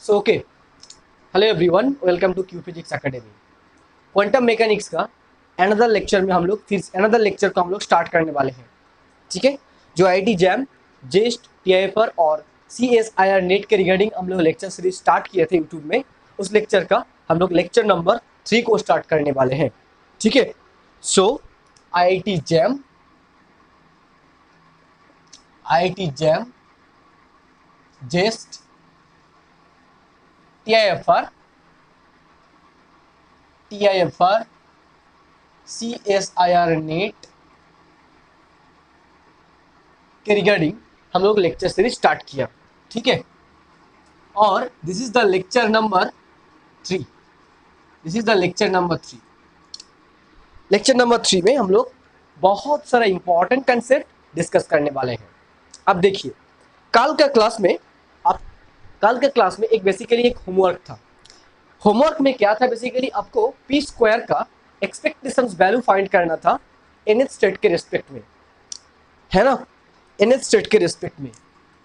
So okay, hello everyone, welcome to Q physics academy. Quantum mechanics का another lecture में हम लोग start करने वाले हैं। ठीक है, जो आईआईटी जैम, जेस्ट, टीआईएफआर और सीएसआईआर नेट के रिगार्डिंग हम लोग लेक्चर सीरीज स्टार्ट किए थे यूट्यूब में, उस लेक्चर का हम लोग लेक्चर नंबर 3 को स्टार्ट करने वाले हैं। ठीक है, so IIT JAM, JEST, TIFR, CSIR NET के रिगार्डिंग हम लोग लेक्चर सीरीज स्टार्ट किया। ठीक है, और this is the lecture number 3। Lecture number 3 में हम लोग बहुत सारा इंपॉर्टेंट कंसेप्ट डिस्कस करने वाले हैं। अब देखिए, कल का क्लास में एक बेसिकली एक होमवर्क था। होमवर्क में क्या था, बेसिकली आपको पी स्क्वायर का एक्सपेक्टेशंस वैल्यू फाइंड करना था nth स्टेट के रिस्पेक्ट में, है ना, nth स्टेट के रिस्पेक्ट में।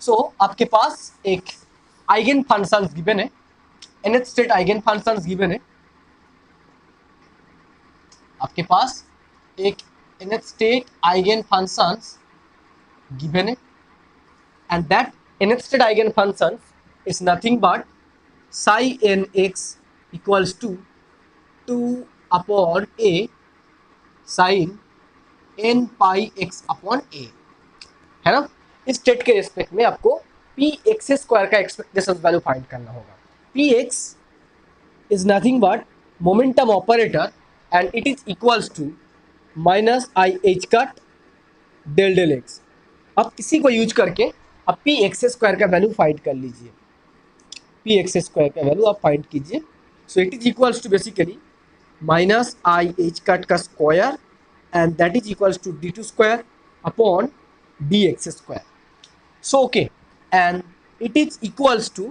सो आपके पास एक आइगन फंक्शंस गिवन है, nth state eigen functions given है, आपके पास एक nth state eigen functions given है, and that nth state eigen functions is nothing but psi nx equals to 2 upon a sin n pi x upon a, है ना। इस state के respect में आपको पी एक्स स्क्वायर का expectation value find करना होगा। P X is nothing but momentum operator and it is equals to minus I H cut del del X. अब इसी को यूज करके आप पी एक्स स्क्वायर का वैल्यू फाइंड कर लीजिए। पी एक्स स्क्वायर का वैल्यू आप फाइंड कीजिए। So it is equals to basically minus I H cut का square and that is equals to D two square upon D X square. So okay, and it is equals to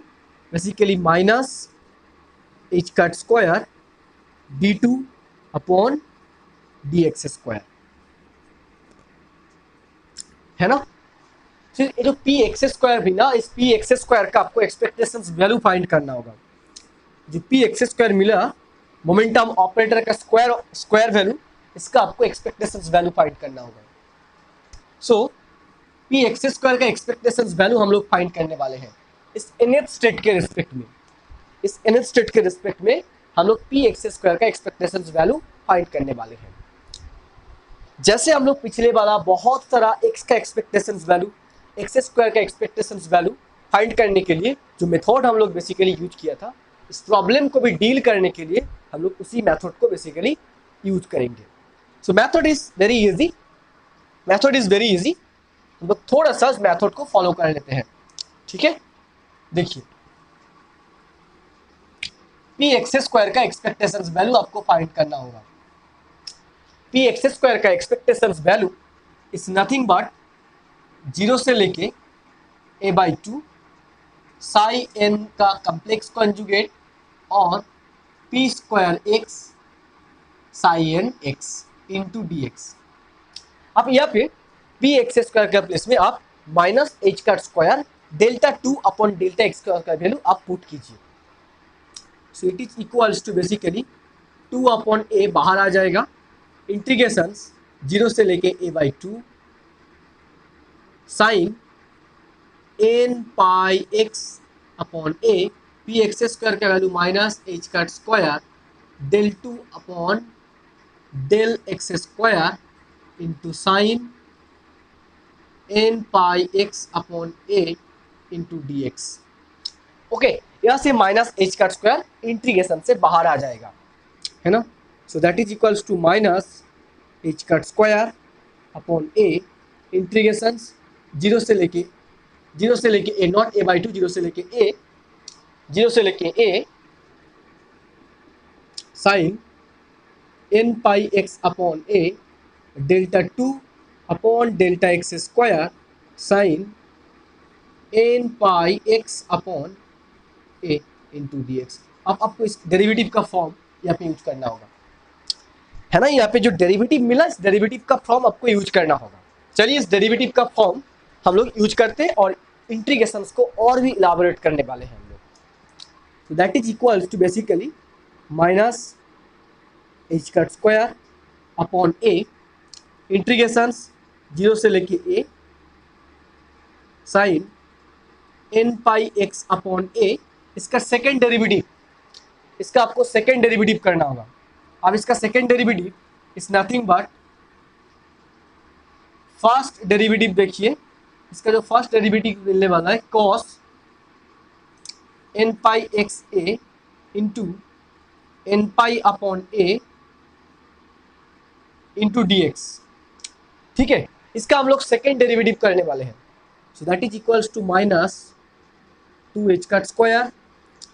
basically minus H cut square D two upon D X square, है ना। फिर ये जो P x square भी ना, इस P x square का आपको एक्सपेक्टेशंस वैल्यू फाइंड करना होगा। जो पी एक्स स्क्वायर मिला मोमेंटम ऑपरेटर का स्क्वायर वैल्यू, इसका आपको एक्सपेक्टेशंस वैल्यू फाइंड करना होगा। सो पी एक्स स्क्वायर का एक्सपेक्टेशंस वैल्यू हम लोग फाइंड करने वाले हैं इस nth स्टेट के रिस्पेक्ट में। इस nth स्टेट के रिस्पेक्ट में हम लोग पी एक्स स्क्वायर का एक्सपेक्टेशंस वैल्यू फाइंड करने वाले हैं। जैसे हम लोग पिछले वाला बहुत सारा एक्स का एक्सपेक्टेशंस वैल्यू, एक्स स्क्वायर का एक्सपेक्टेशंस वैल्यू फाइंड करने के लिए जो मेथड हम लोग बेसिकली यूज किया था, इस प्रॉब्लम को भी डील करने के लिए हम लोग उसी मेथड को बेसिकली यूज करेंगे। सो मेथड इज वेरी इजी। हम लोग थोड़ा सा इस मेथड को फॉलो कर लेते हैं। ठीक है, देखिए, पी एक्स स्क्वायर का एक्सपेक्टेशंस वैल्यू आपको फाइंड करना होगा। पी एक्स स्क्वायर का expectations value is nothing but 0 से लेके a/2 साई n का कम्प्लेक्स कॉन्जुगेट और P square x Sai n x into D X. अब यहाँ पे पी एक्स स्क्वायर के प्लेस में आप माइनस एच का square delta 2 upon delta x का वैल्यू आप पुट कीजिए। So it is equals to basically 2 upon a बाहर आ जाएगा, इंटीग्रेशंस 0 से लेके a/2 sine n pi x upon a, p x square का वैल्यू माइनस एच का square del 2 upon del x square into sine n pi x upon ए into D x. Okay, यहाँ से minus h का square integration से बाहर आ जाएगा, है ना। So that is equals to minus h का स्क्वायर अपॉन ए इंटीग्रेशन 0 से लेके ए, नॉट a/2, 0 से लेके A sine n pi x upon A delta 2 upon delta X square sine n pi x upon A into D X. अब आपको इस derivative का form यहाँ पे यूज करना होगा, है ना। यहाँ पे जो डेरिवेटिव मिला, इस डेरिवेटिव का फॉर्म आपको यूज करना होगा। चलिए, इस डेरिवेटिव का फॉर्म हम लोग यूज करते हैं और इंटीग्रेशंस को और भी इलाबोरेट करने वाले हैं हम लोग। So that is equals to basically minus h का स्क्वायर अपॉन a इंटीग्रेशंस 0 से लेके a sine n pi x upon a, इसका सेकेंड डेरिवेटिव, इसका आपको सेकेंड डेरिवेटिव करना होगा। अब इसका second derivative is nothing but first derivative, देखिए इसका जो फर्स्ट डेरिवेटिव मिलने वाला है cos n pi x A into n pi upon a into D x. ठीक है, इसका हम लोग सेकेंड डेरिवेटिव करने वाले हैं। So that is equals to minus 2h का square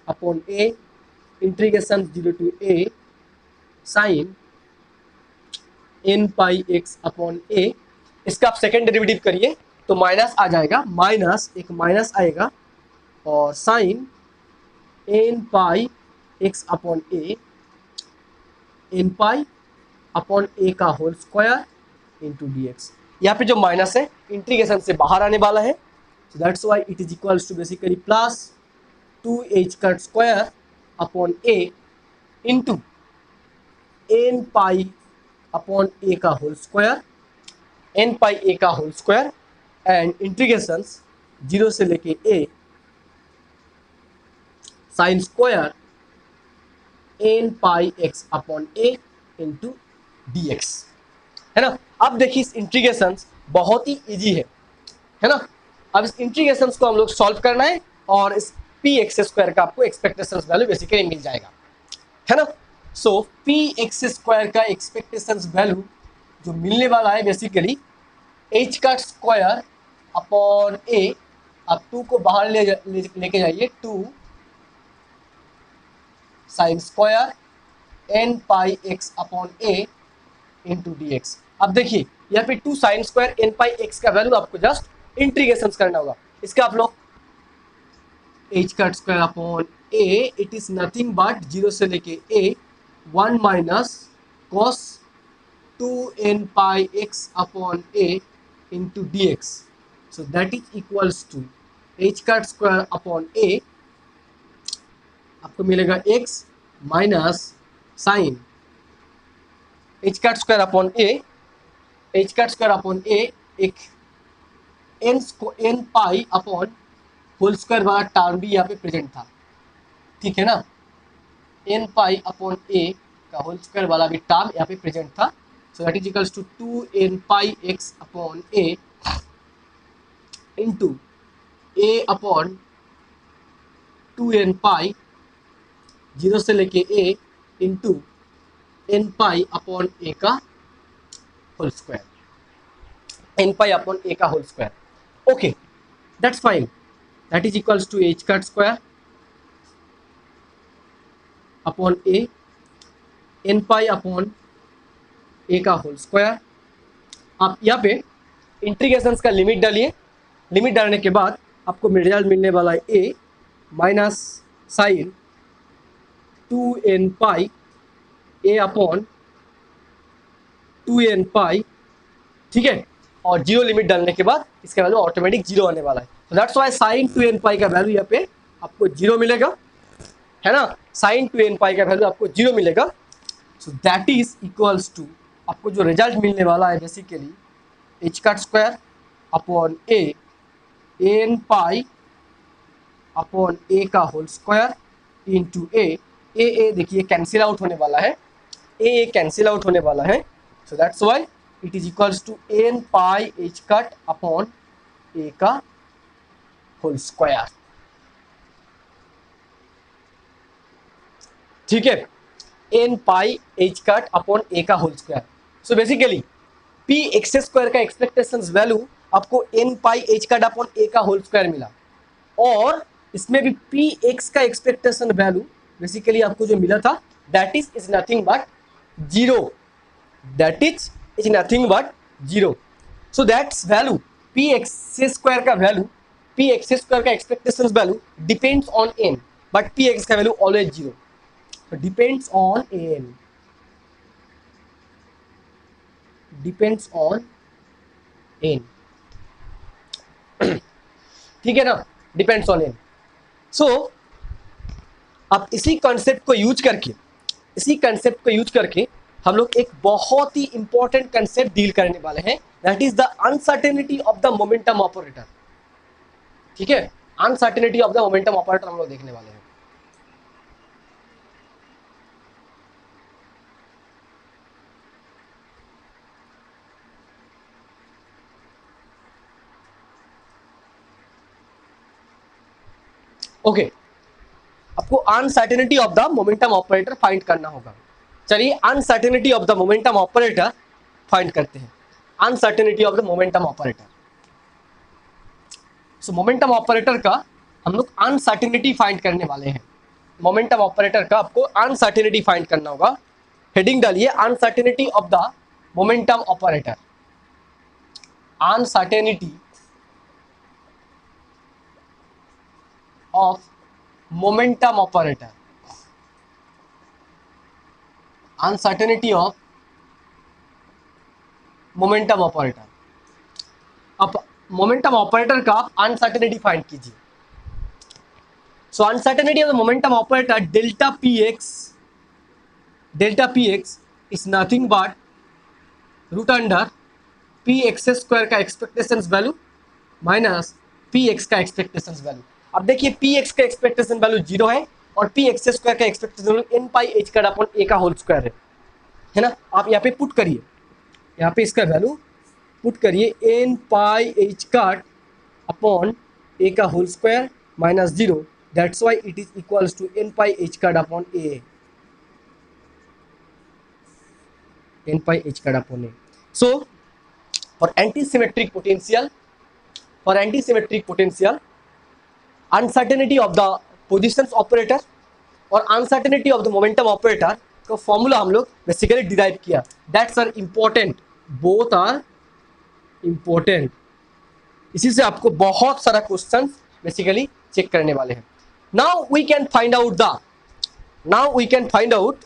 upon a integration 0 to a sine n pi x upon a। इसका आप सेकेंड डेरिवेटिव करिए तो माइनस आ जाएगा, माइनस एक माइनस आएगा और sine n pi x upon a, n pi upon a का whole square into D x. यहाँ पे जो माइनस है इंटीग्रेशन से बाहर आने वाला है, so that's why it is equals to basically plus 2h का square upon a into n pi upon a का whole square, n pi a का होल स्क्वायर एंड इंटीग्रेशन 0 से लेके a sine square n pi x upon a into D x, है ना। अब देखिए इस इंटीग्रेशन बहुत ही इजी है ना। अब इस इंटीग्रेशन को हम लोग सॉल्व करना है और इस पी एक्स स्क्वायर का आपको एक्सपेक्टेशन वैल्यू बेसिकली मिल जाएगा, है ना। सो पी एक्स स्क्वायर का एक्सपेक्टेशन वैल्यू जो मिलने वाला है बेसिकली h का स्क्वायर अपॉन a, आप 2 को बाहर लेके जाइए, 2 sign square n pi x upon a into D X. अब देखिए यहाँ पे 2 sign square n pi x का वैल्यू आपको जस्ट इंटीग्रेशन करना होगा। इसका आप लोग h का square upon a, it is nothing but 0 से लेके a 1 minus cos 2n pi x upon a into D x. So that is equals to h का स्क्वायर अपॉन a, आपको मिलेगा x माइनस साइन h का square upon a, h का square upon a एक n pi upon whole square वाला term भी यहाँ पे प्रेजेंट था, ठीक है ना। n पाई अपॉन a का होल स्क्वायर वाला भी टर्म यहाँ पे प्रेजेंट था। So that is equals to 2n pi x upon a into a upon 2n pi 0 से लेके a into n pi upon a का whole square, n pi upon a का whole square. Okay, that's fine. That is equals to h का square upon a, n pi upon a का whole square. आप यहाँ पे integration का limit डालिए, limit डालने के बाद आपको रिजल्ट मिलने वाला है a minus sine 2n pi a upon 2n pi, ठीक है। और जीरो लिमिट डालने के बाद इसका वैल्यू ऑटोमेटिक जीरो आने वाला है। तो दैट्स वाई साइन 2n पाई का वैल्यू यहाँ पे आपको जीरो मिलेगा, है ना। साइन 2n पाई का वैल्यू आपको जीरो मिलेगा। So that is equals to आपको जो रिजल्ट मिलने वाला है बेसिकली h का square upon a n pi upon a का होल स्क्वायर इंटू a देखिए कैंसिल आउट होने वाला है, a कैंसिल आउट होने वाला है। So that's why it is equals to n pi h cut upon a का होल स्क्वायर, ठीक है। n pi h cut upon a का whole square. So basically p x square का expectation value आपको n pi h cut upon a का whole square मिला, और इसमें भी p x का एक्सपेक्टेशन वैल्यू बेसिकली आपको जो मिला था that is nothing but zero, that is nothing but zero. So that's value p x square का वैल्यू, p एक्स स्क्वायर का expectation value depends on n, but p x का value always zero, depends on n, depends on n, ठीक है ना, depends on n। सो अब इसी concept को use करके हम लोग एक बहुत ही इंपॉर्टेंट कंसेप्ट डील करने वाले हैं, that is the uncertainty of the momentum operator. ठीक है, uncertainty of the momentum operator हम लोग देखने वाले हैं। ओके, आपको uncertainty of the momentum operator find करना होगा। चलिए uncertainty of the momentum operator find करते हैं। Uncertainty of the momentum operator, so momentum operator का हम लोग अनसर्टेनिटी फाइंड करने वाले हैं। मोमेंटम ऑपरेटर का आपको अनसर्टेनिटी फाइंड करना होगा। हेडिंग डालिए uncertainty of the momentum operator. Uncertainty of momentum operator, uncertainty of momentum operator. अब मोमेंटम ऑपरेटर का अनसर्टेनिटी फाइंड कीजिए। So uncertainty of the momentum operator delta P X is nothing but root under P x square का expectation value minus P x का expectation value. अब देखिए P x का expectation value 0 है और P x square का expectation value N pi H का upon A का होल स्क्वायर है ना। आप यहाँ पे पुट करिए, यहाँ पे इसका वैल्यू पुट करिए, N pi H cut upon A का whole square minus 0, that's why it is equals to N pi H cut upon A, N pi H cut upon A. So for antisymmetric potential uncertainty of the positions operator और uncertainty of the momentum operator का formula हम लोग basically derive किया। That's are important, both are important. इसी से आपको बहुत सारा क्वेश्चन बेसिकली चेक करने वाले हैं। Now we can find out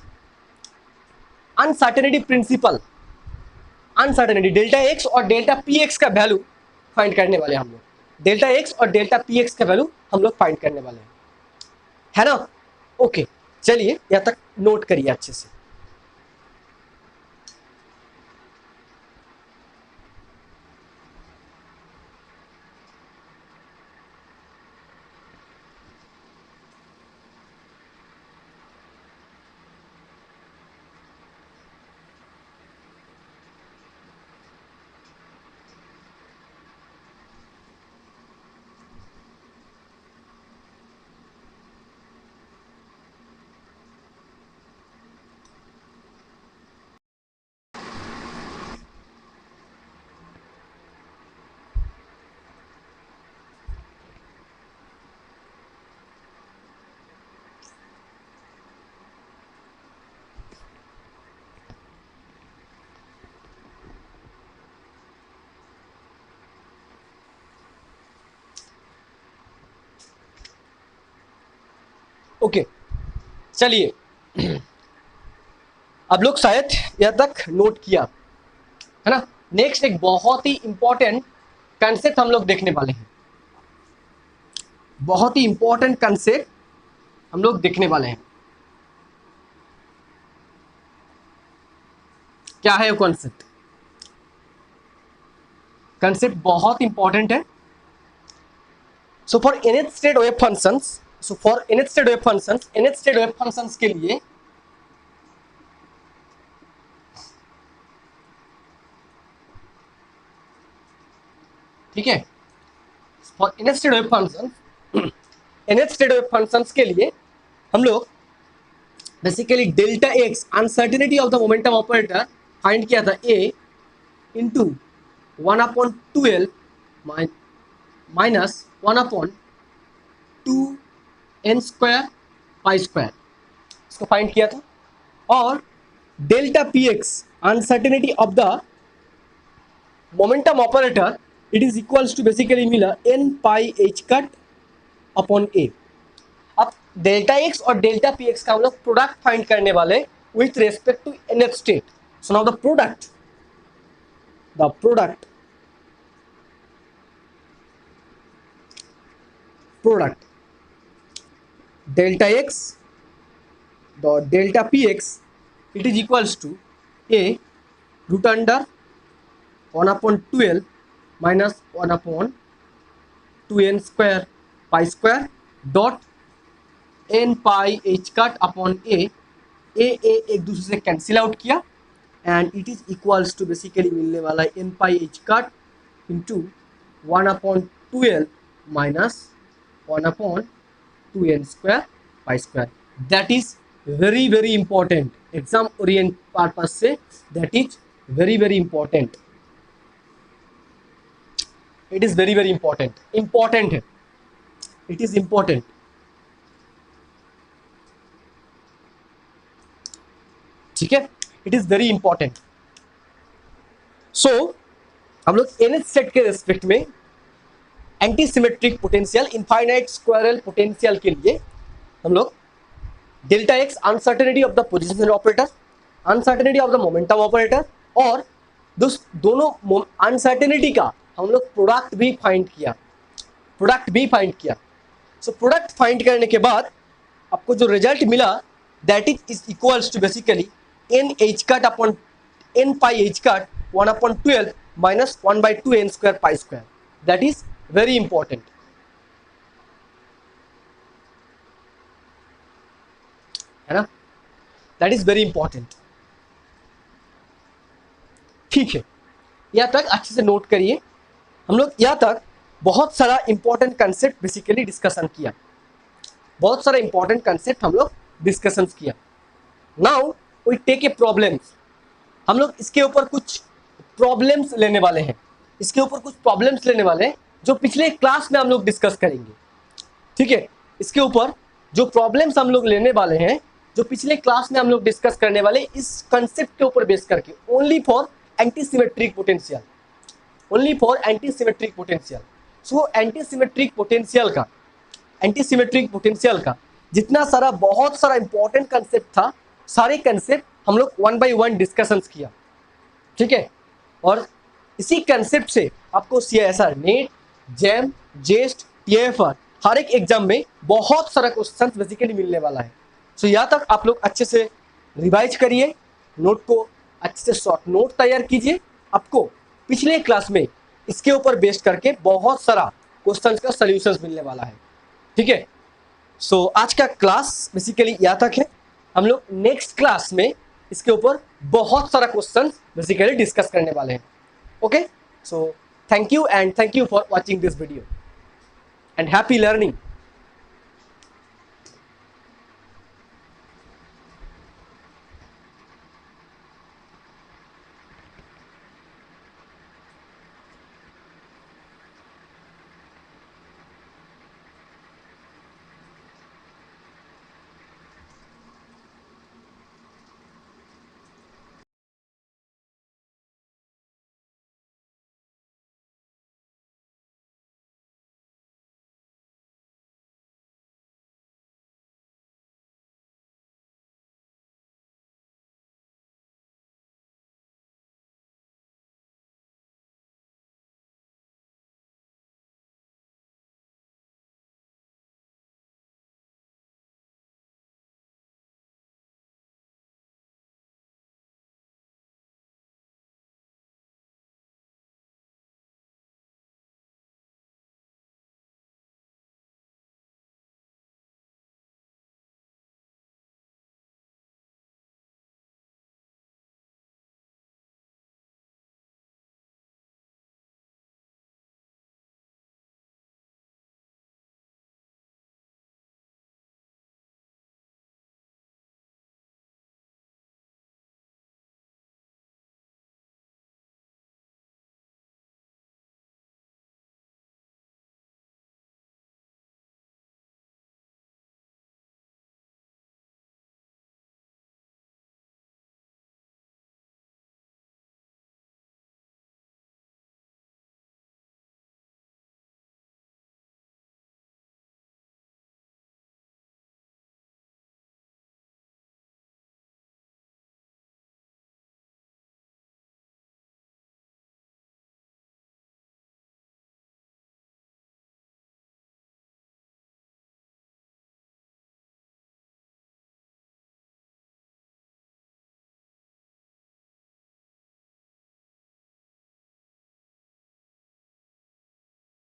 uncertainty principle. Uncertainty delta x और डेल्टा पी एक्स का वैल्यू फाइंड करने वाले हम लोग। डेल्टा एक्स और डेल्टा पी एक्स का वैल्यू हम लोग फाइंड करने वाले हैं, है ना। ओके, चलिए यहां तक नोट करिए अच्छे से। ओके, चलिए अब लोग शायद यहां तक नोट किया, है ना। नेक्स्ट एक बहुत ही इंपॉर्टेंट कंसेप्ट हम लोग देखने वाले हैं। बहुत ही इंपॉर्टेंट कंसेप्ट हम लोग देखने वाले हैं। क्या है वो कॉन्सेप्ट? कंसेप्ट बहुत इंपॉर्टेंट है। So for nth state wave functions के लिए ठीक है, for nth state wave functions के लिए हम लोग basically delta X uncertainty of the momentum operator find किया था ए इंटू 1/12 माइनस 1/2 n स्क्वायर पाई स्क्वायर, इसको फाइंड किया था। और delta P X uncertainty of the momentum operator it is equals to basically मिला n pi H cut upon A. अब delta x और डेल्टा पी एक्स का हम लोग प्रोडक्ट फाइंड करने वाले with respect to nth state. So now the product delta x the delta px, it is equals to a root under 1 upon 12 minus 1 upon 2n square pi square dot n pi h cut upon a एक दूसरे से cancel out किया and it is equals to basically मिलने वाला है n pi h cut into 1 upon 12 minus 1 upon 2n square pi square. That is very very important exam oriented purpose से. That is very very important. It is very very important. Important है. It is important. ठीक है. It is very important. So हम लोग nth set के respect में anti symmetric potential infinite squirrel potential के लिए हम लोग delta X uncertainty of the positional operator, uncertainty of the momentum operator और दोनों अनसर्टेनिटी का हम लोग प्रोडक्ट भी फाइंड किया. सो प्रोडक्ट फाइंड करने के बाद आपको जो रिजल्ट मिला that is equals to basically n h cut upon n pi h cut 1 upon 12 minus 1 by 2 n square pi square. That is very important. है ना. That is very important. ठीक है. यहाँ तक अच्छे से नोट करिए. हम लोग यहाँ तक बहुत सारा इंपॉर्टेंट कंसेप्ट बेसिकली डिस्कशन किया. Now we take a problems. हम लोग इसके ऊपर कुछ प्रॉब्लम्स लेने वाले हैं. जो पिछले क्लास में हम लोग डिस्कस करेंगे. ठीक है. इसके ऊपर जो प्रॉब्लम्स हम लोग लेने वाले हैं, जो पिछले क्लास में हम लोग डिस्कस करने वाले, इस कंसेप्ट के ऊपर बेस करके only for anti symmetric potential. So anti symmetric potential का जितना सारा बहुत सारा इंपॉर्टेंट कंसेप्ट था, सारे कंसेप्ट हम लोग 1 by 1 डिस्कशंस किया. ठीक है. और इसी कंसेप्ट से आपको CISR, नेट, जैम, जेस्ट, TIFR हर एक एग्जाम में बहुत सारा क्वेश्चन बेसिकली मिलने वाला है. सो यहाँ तक आप लोग अच्छे से रिवाइज करिए, नोट को अच्छे से शॉर्ट नोट तैयार कीजिए. आपको पिछले क्लास में इसके ऊपर बेस्ड करके बहुत सारा क्वेश्चंस का सॉल्यूशंस मिलने वाला है. ठीक है. सो आज का क्लास बेसिकली यहाँ तक है. हम लोग नेक्स्ट क्लास में इसके ऊपर बहुत सारा क्वेश्चन बेसिकली डिस्कस करने वाले हैं. Okay. So thank you for watching this video and happy learning.